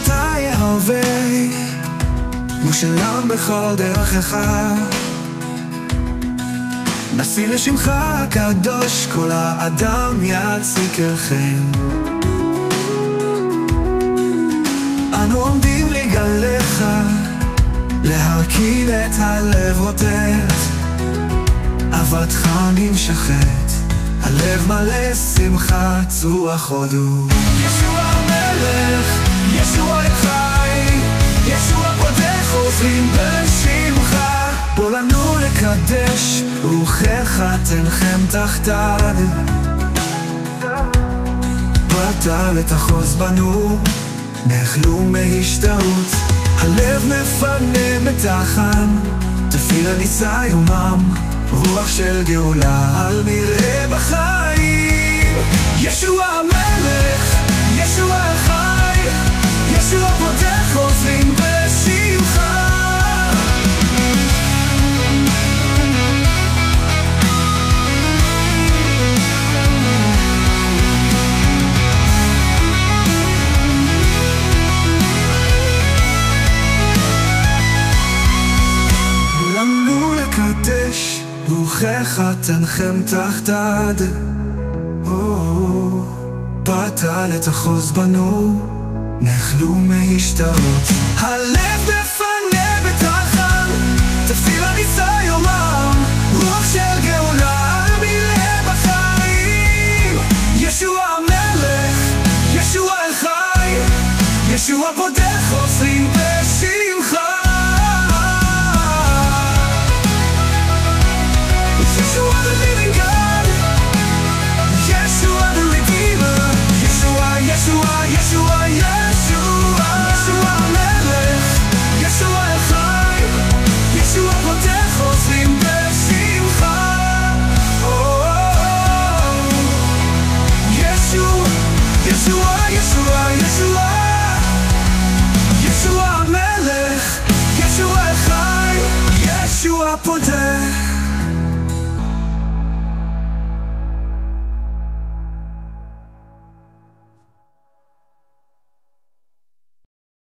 אתה יהווה מושלם בכל דרכך. נשיא לשמך הקדוש, כל האדם יציקכם. אנו עומדים לגליך, להרכין את הלב רוטט, אהבתך נמשכת, הלב מלא שמחה, צרוח הודו. ישוע המלך, ישוע חי, ישוע פותח חוזרים בשמך. בוא לנו לקדש, רוחך תנחם תחתיו. באת לתחוז בנו, נחלו מהשתאות, הלב מפנה מתחן, תפילה נישא יומם, רוח של גאולה על מראה בחיים. ישוע המלך, ישוע חי, ישוע פותח חוזרים בשמך. רוחך תנחם תחתיו. באת לתחוז בנו, נחלו מהשתאות, הלב מפנה בתחן, תפילה נישא יומם, רוח של גאולה על מלא בחיים. ישוע המלך, ישוע חי, ישוע פותח חוזרים בשמך. Yeshua the living God, Yeshua the Redeemer, Yeshua, Yeshua, Yeshua, Yeshua, Yeshua המלך, Yeshua החי, Yeshua פותח חוזרים בשמך. Yeshua, Yeshua, Yeshua, Yeshua, Yeshua המלך, Yeshua החי, Yeshua פותח